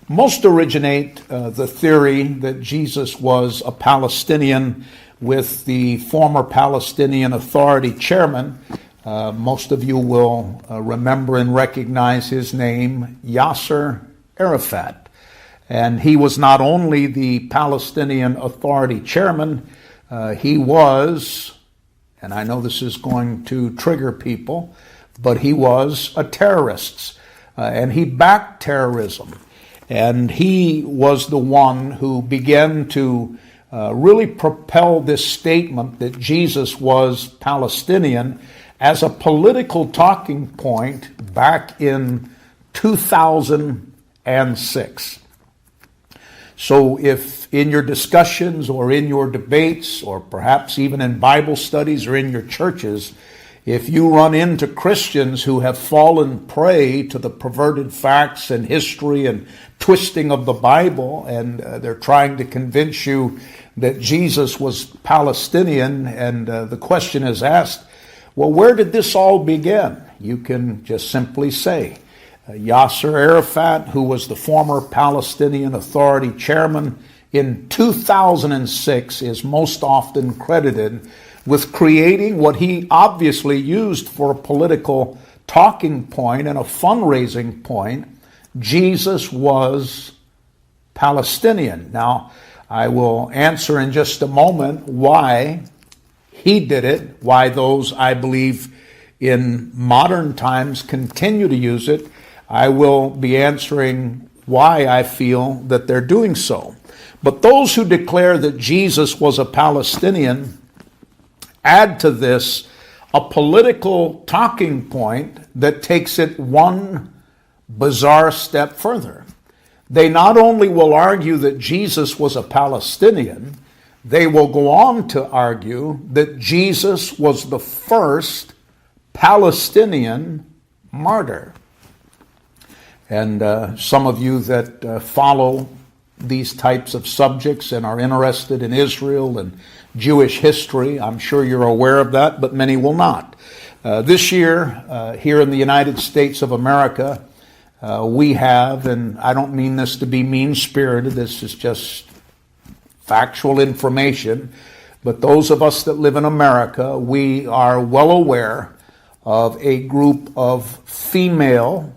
Most originate the theory that Jesus was a Palestinian with the former Palestinian Authority chairman. Most of you will remember and recognize his name, Yasser Arafat. And he was not only the Palestinian Authority chairman, he was, and I know this is going to trigger people, but he was a terrorist, and he backed terrorism. And he was the one who began to really propel this statement that Jesus was Palestinian as a political talking point back in 2006. So if in your discussions or in your debates or perhaps even in Bible studies or in your churches, if you run into Christians who have fallen prey to the perverted facts and history and twisting of the Bible, and they're trying to convince you that Jesus was Palestinian, and the question is asked, well, where did this all begin? You can just simply say, Yasser Arafat, who was the former Palestinian Authority chairman in 2006, is most often credited with creating what he obviously used for a political talking point and a fundraising point. Jesus was Palestinian. Now, I will answer in just a moment why he did it, why those, I believe, in modern times continue to use it. I will be answering why I feel that they're doing so. But those who declare that Jesus was a Palestinian add to this a political talking point that takes it one bizarre step further. They not only will argue that Jesus was a Palestinian, they will go on to argue that Jesus was the first Palestinian martyr. And some of you that follow these types of subjects and are interested in Israel and Jewish history, I'm sure you're aware of that, but many will not. This year, here in the United States of America, we have, and I don't mean this to be mean-spirited, this is just factual information, but those of us that live in America, we are well aware of a group of female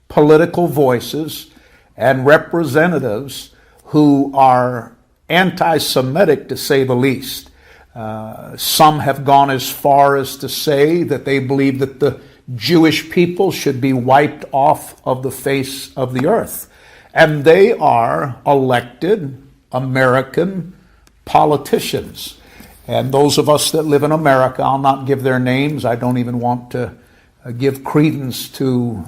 political voices and representatives who are anti-Semitic, to say the least. Some have gone as far as to say that they believe that the Jewish people should be wiped off of the face of the earth. And they are elected American politicians. And those of us that live in America, I'll not give their names. I don't even want to give credence to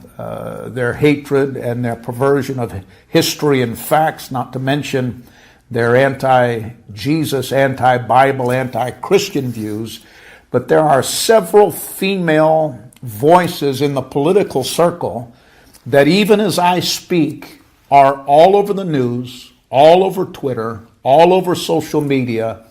their hatred and their perversion of history and facts, not to mention their anti-Jesus, anti-Bible, anti-Christian views. But there are several female voices in the political circle that even as I speak are all over the news, all over Twitter, all over social media,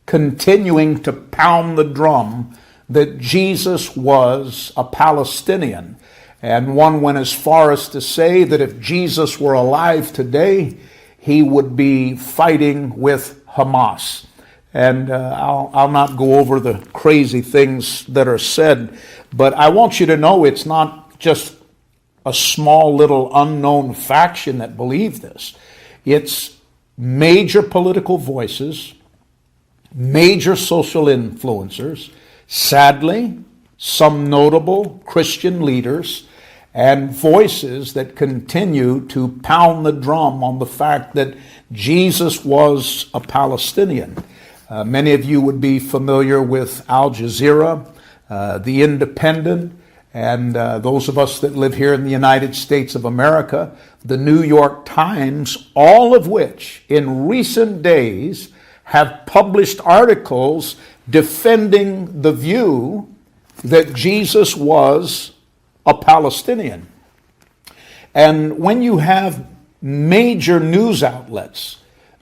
continuing to pound the drum that Jesus was a Palestinian. And one went as far as to say that if Jesus were alive today, he would be fighting with Hamas. And I'll not go over the crazy things that are said, but I want you to know it's not just a small little unknown faction that believe this. It's major political voices, major social influencers, sadly, some notable Christian leaders, and voices that continue to pound the drum on the fact that Jesus was a Palestinian. Many of you would be familiar with Al Jazeera, The Independent, and those of us that live here in the United States of America, the New York Times, all of which in recent days have published articles defending the view that Jesus was a Palestinian. And when you have major news outlets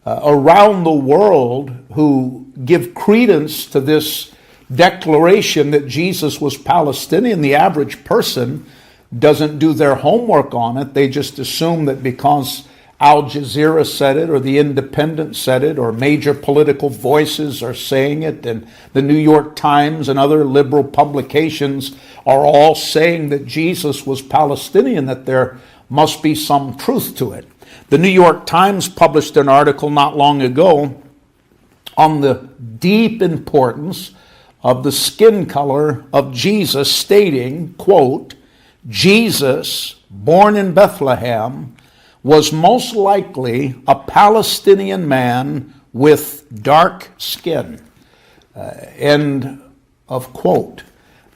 around the world who give credence to this declaration that Jesus was Palestinian, the average person doesn't do their homework on it. They just assume that because Al Jazeera said it, or the Independent said it, or major political voices are saying it, and the New York Times and other liberal publications are all saying that Jesus was Palestinian, that there must be some truth to it. The New York Times published an article not long ago on the deep importance of the skin color of Jesus, stating, quote, Jesus, born in Bethlehem, was most likely a Palestinian man with dark skin. End of quote.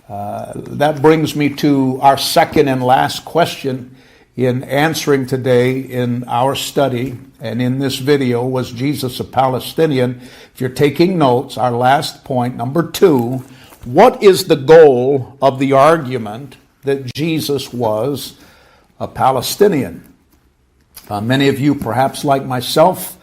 That brings me to our second and last question in answering today in our study and in this video. Was Jesus a Palestinian? If you're taking notes, our last point, number 2, what is the goal of the argument that Jesus was a Palestinian? Many of you, perhaps like myself,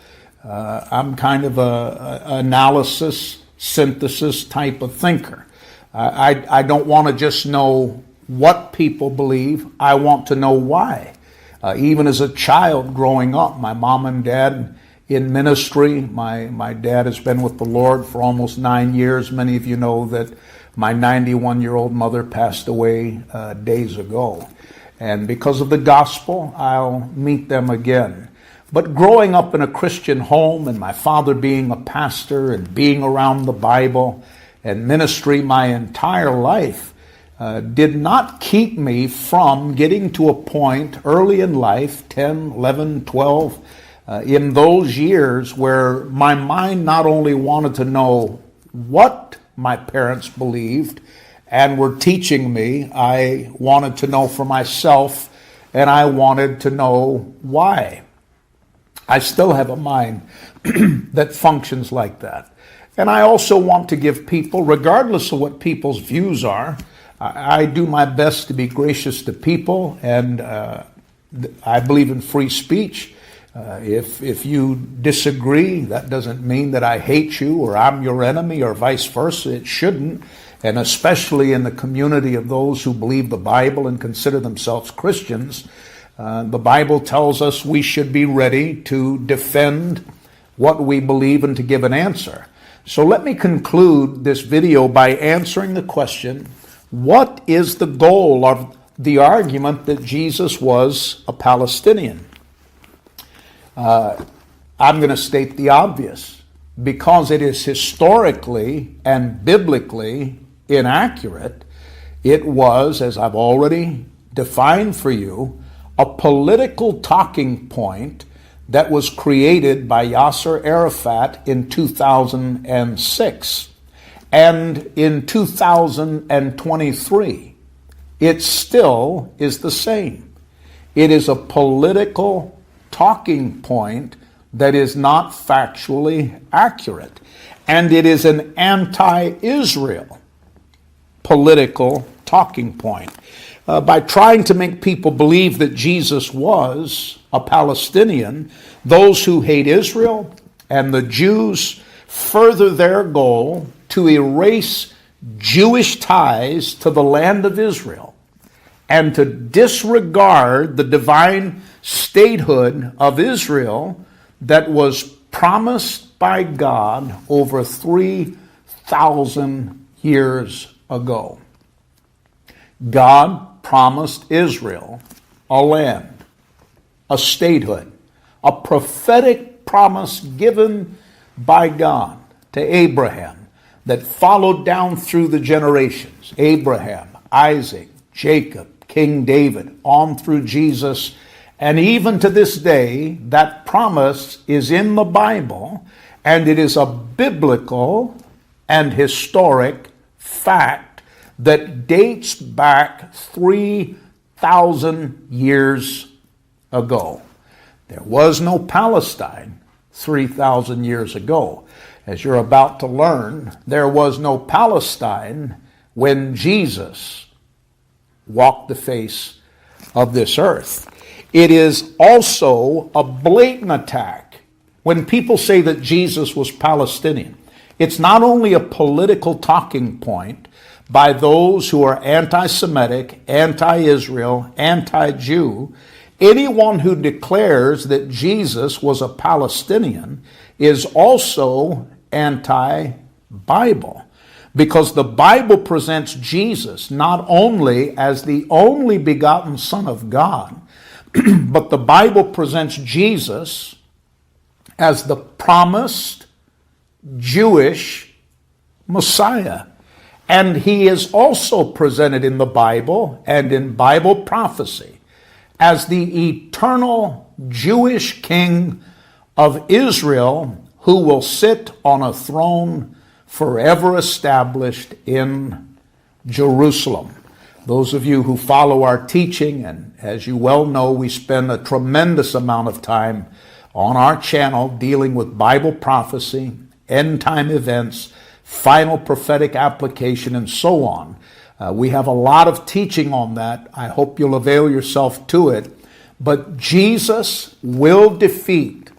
I'm kind of a analysis, synthesis type of thinker. I don't want to just know what people believe. I want to know why. Even as a child growing up, my mom and dad in ministry, my dad has been with the Lord for almost 9 years. Many of you know that my 91-year-old mother passed away days ago. And because of the gospel, I'll meet them again. But growing up in a Christian home and my father being a pastor and being around the Bible and ministry my entire life did not keep me from getting to a point early in life, 10, 11, 12, in those years where my mind not only wanted to know what my parents believed and were teaching me, I wanted to know for myself, and I wanted to know why. I still have a mind that functions like that. And I also want to give people, regardless of what people's views are, I do my best to be gracious to people, and I believe in free speech. If you disagree, that doesn't mean that I hate you or I'm your enemy or vice versa. It shouldn't. And especially in the community of those who believe the Bible and consider themselves Christians, the Bible tells us we should be ready to defend what we believe and to give an answer. So let me conclude this video by answering the question, what is the goal of the argument that Jesus was a Palestinian? I'm going to state the obvious. Because it is historically and biblically inaccurate, it was, as I've already defined for you, a political talking point that was created by Yasser Arafat in 2006. And in 2023, it still is the same. It is a political talking point that is not factually accurate. And it is an anti-Israel political talking point. By trying to make people believe that Jesus was a Palestinian, those who hate Israel and the Jews further their goal to erase Jewish ties to the land of Israel and to disregard the divine statehood of Israel that was promised by God over 3,000 years ago. God promised Israel a land, a statehood, a prophetic promise given by God to Abraham that followed down through the generations. Abraham, Isaac, Jacob, King David, on through Jesus. And even to this day, that promise is in the Bible, and it is a biblical and historic fact that dates back 3,000 years ago. There was no Palestine 3,000 years ago. As you're about to learn, there was no Palestine when Jesus walked the face of this earth. It is also a blatant attack when people say that Jesus was Palestinian. It's not only a political talking point, by those who are anti-Semitic, anti-Israel, anti-Jew. Anyone who declares that Jesus was a Palestinian is also anti-Bible, because the Bible presents Jesus not only as the only begotten Son of God, but the Bible presents Jesus as the promised Jewish Messiah. And he is also presented in the Bible and in Bible prophecy as the eternal Jewish king of Israel, who will sit on a throne forever established in Jerusalem. Those of you who follow our teaching, and as you well know, we spend a tremendous amount of time on our channel dealing with Bible prophecy, end time events, final prophetic application, and so on. We have a lot of teaching on that. I hope you'll avail yourself to it. But Jesus will defeat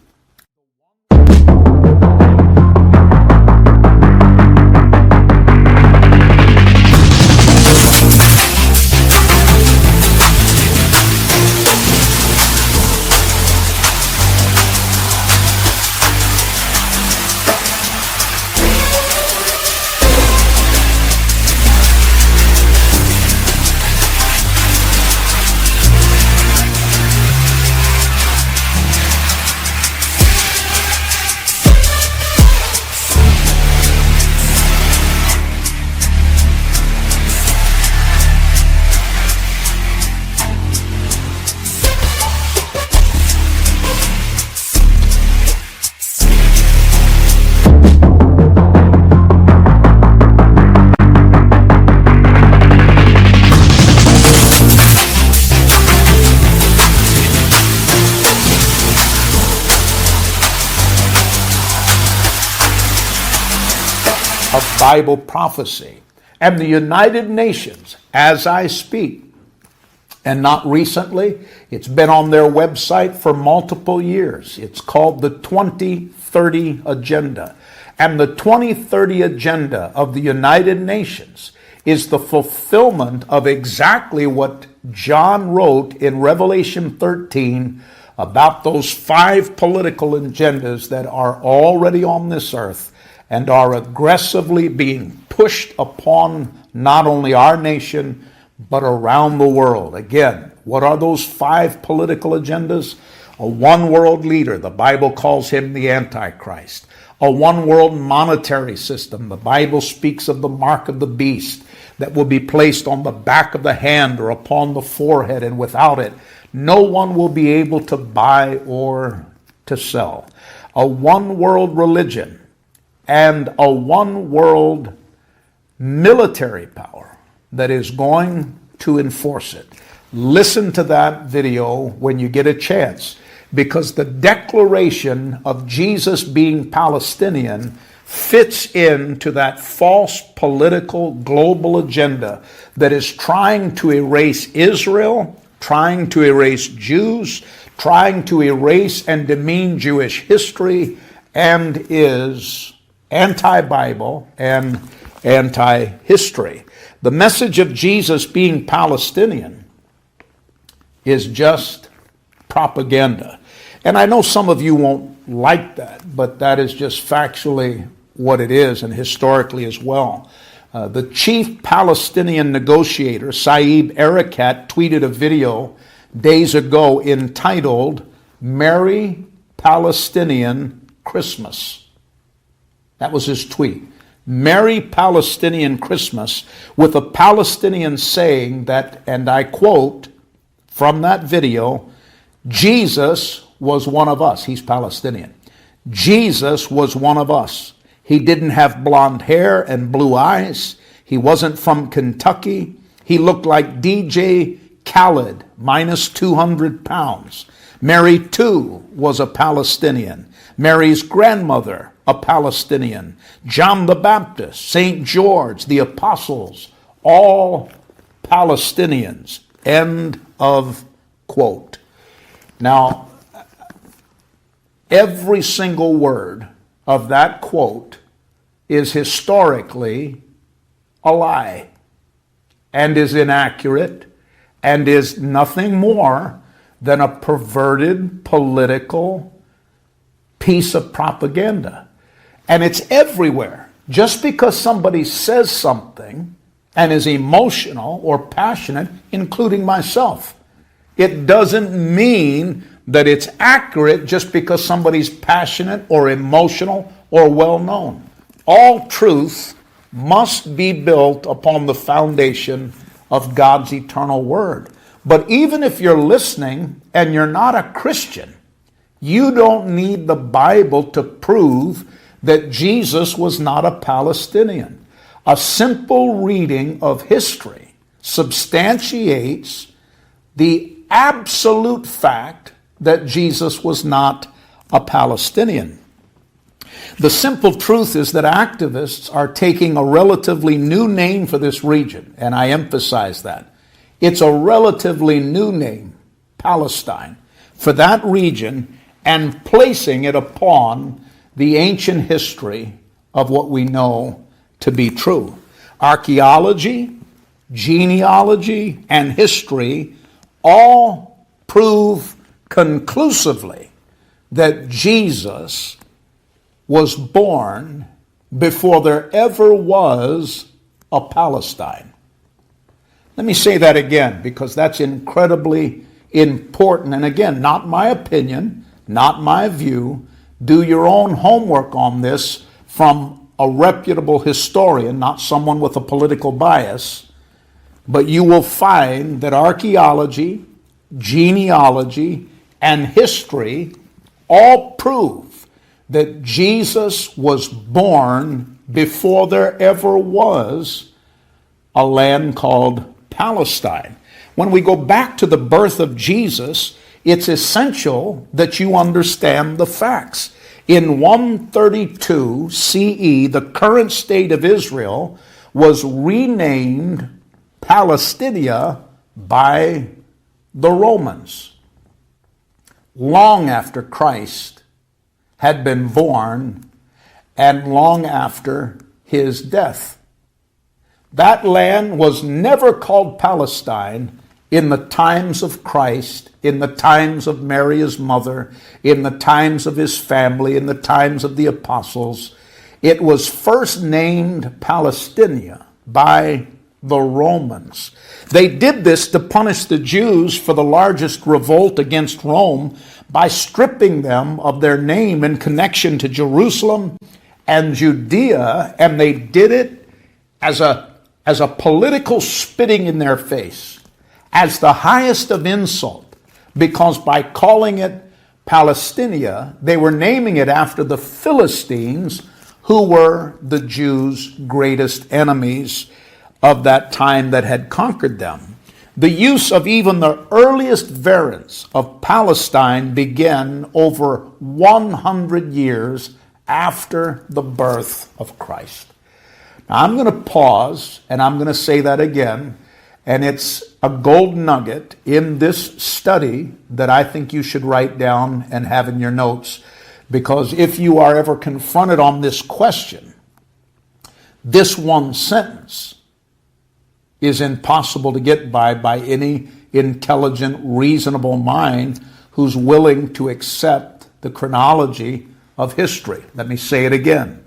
of Bible prophecy. And the United Nations, as I speak, and not recently, it's been on their website for multiple years. It's called the 2030 Agenda. And the 2030 Agenda of the United Nations is the fulfillment of exactly what John wrote in Revelation 13 about those 5 political agendas that are already on this earth and are aggressively being pushed upon not only our nation, but around the world. Again, what are those 5 political agendas? A one world leader, the Bible calls him the Antichrist. A one world monetary system, the Bible speaks of the mark of the beast that will be placed on the back of the hand or upon the forehead, and without it, no one will be able to buy or to sell. A one world religion, and a one world military power that is going to enforce it. Listen to that video when you get a chance, because the declaration of Jesus being Palestinian fits into that false political global agenda that is trying to erase Israel, trying to erase Jews, trying to erase and demean Jewish history, and is anti-Bible and anti-history. The message of Jesus being Palestinian is just propaganda. And I know some of you won't like that, but that is just factually what it is, and historically as well. The chief Palestinian negotiator, Saeb Erekat, tweeted a video days ago entitled, "Merry Palestinian Christmas." That was his tweet. Merry Palestinian Christmas, with a Palestinian saying that, and I quote from that video, Jesus was one of us. He's Palestinian. Jesus was one of us. He didn't have blonde hair and blue eyes. He wasn't from Kentucky. He looked like DJ Khaled, minus 200 pounds. Mary, too, was a Palestinian. Mary's grandmother, a Palestinian. John the Baptist, St. George, the apostles, all Palestinians. End of quote. Now, every single word of that quote is historically a lie. and is inaccurate and is nothing more than a perverted political piece of propaganda. And it's everywhere. Just because somebody says something and is emotional or passionate, including myself, it doesn't mean that it's accurate just because somebody's passionate or emotional or well-known. All truth must be built upon the foundation of God's eternal word. But even if you're listening and you're not a Christian, you don't need the Bible to prove that Jesus was not a Palestinian. A simple reading of history substantiates the absolute fact that Jesus was not a Palestinian. The simple truth is that activists are taking a relatively new name for this region, and I emphasize that. It's a relatively new name, Palestine, for that region, and placing it upon the ancient history of what we know to be true. Archaeology, genealogy, and history all prove conclusively that Jesus was born before there ever was a Palestine. Let me say that again, because that's incredibly important. And again, not my opinion, not my view. Do your own homework on this from a reputable historian, not someone with a political bias. But you will find that archaeology, genealogy, and history all prove that Jesus was born before there ever was a land called Palestine. When we go back to the birth of Jesus, it's essential that you understand the facts. In 132 CE, the current state of Israel was renamed Palestinia by the Romans, long after Christ had been born and long after his death. That land was never called Palestine in the times of Christ, in the times of Mary, his mother, in the times of his family, in the times of the apostles. It was first named Palestinia by the Romans. They did this to punish the Jews for the largest revolt against Rome by stripping them of their name in connection to Jerusalem and Judea, and they did it as a political spitting in their face, as the highest of insult, because by calling it Palestinia, they were naming it after the Philistines, who were the Jews' greatest enemies of that time that had conquered them. The use of even the earliest variants of Palestine began over 100 years after the birth of Christ. Now, I'm going to pause, and I'm going to say that again, and it's a gold nugget in this study that I think you should write down and have in your notes, because if you are ever confronted on this question, this one sentence is impossible to get by any intelligent, reasonable mind who's willing to accept the chronology of history. Let me say it again.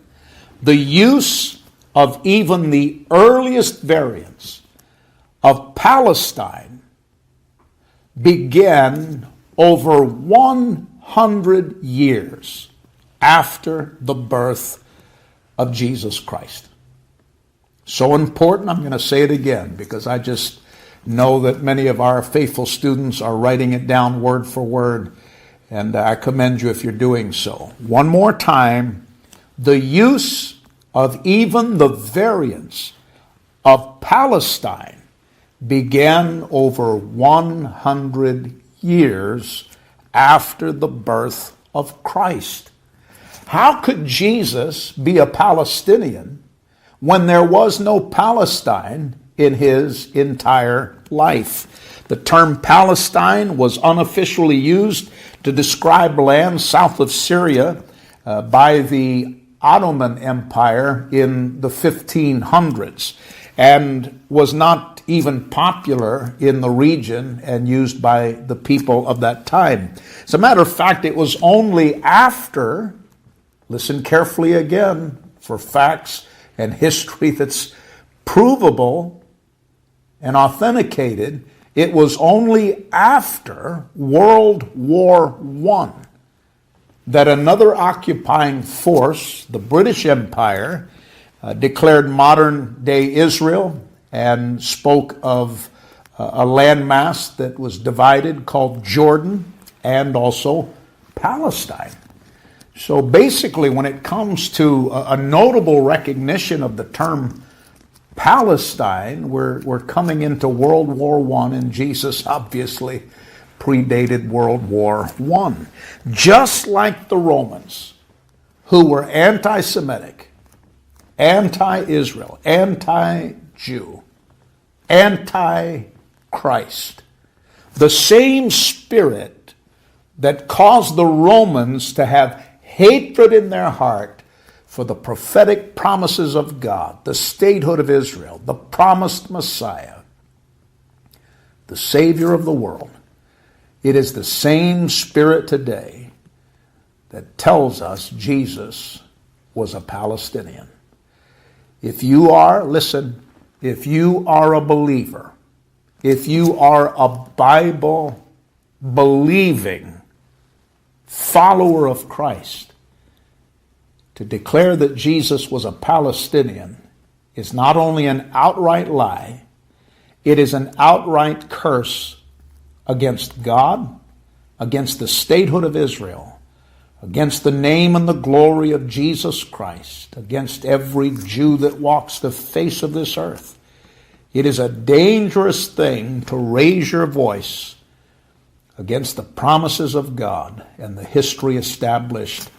The use of even the earliest variants of Palestine began over 100 years after the birth of Jesus Christ. So important, I'm going to say it again, because I just know that many of our faithful students are writing it down word for word, and I commend you if you're doing so. One more time, the use of even the variants of Palestine began over 100 years after the birth of Christ. How could Jesus be a Palestinian when there was no Palestine in his entire life? The term Palestine was unofficially used to describe land south of Syria by the Ottoman Empire in the 1500s. and was not even popular in the region and used by the people of that time. As a matter of fact, it was only after, listen carefully again for facts and history that's provable and authenticated, it was only after World War I that another occupying force, the British Empire, declared modern-day Israel and spoke of a landmass that was divided called Jordan and also Palestine. So basically, when it comes to a notable recognition of the term Palestine, we're coming into World War I, and Jesus obviously predated World War I. Just like the Romans, who were anti-Semitic, anti-Israel, anti-Jew, anti-Christ, the same spirit that caused the Romans to have hatred in their heart for the prophetic promises of God, the statehood of Israel, the promised Messiah, the Savior of the world. It is the same spirit today that tells us Jesus was a Palestinian. If you are, listen, if you are a believer, if you are a Bible-believing follower of Christ, to declare that Jesus was a Palestinian is not only an outright lie, it is an outright curse against God, against the statehood of Israel, against the name and the glory of Jesus Christ, against every Jew that walks the face of this earth. It is a dangerous thing to raise your voice against the promises of God and the history established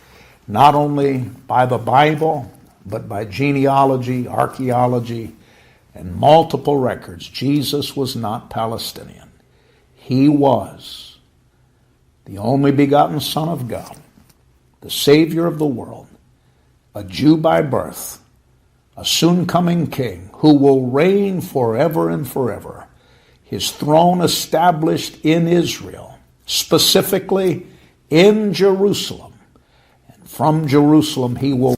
not only by the Bible, but by genealogy, archaeology, and multiple records. Jesus was not Palestinian. He was the only begotten Son of God, the Savior of the world, a Jew by birth, a soon-coming King who will reign forever and forever, his throne established in Israel, specifically in Jerusalem. From Jerusalem, he will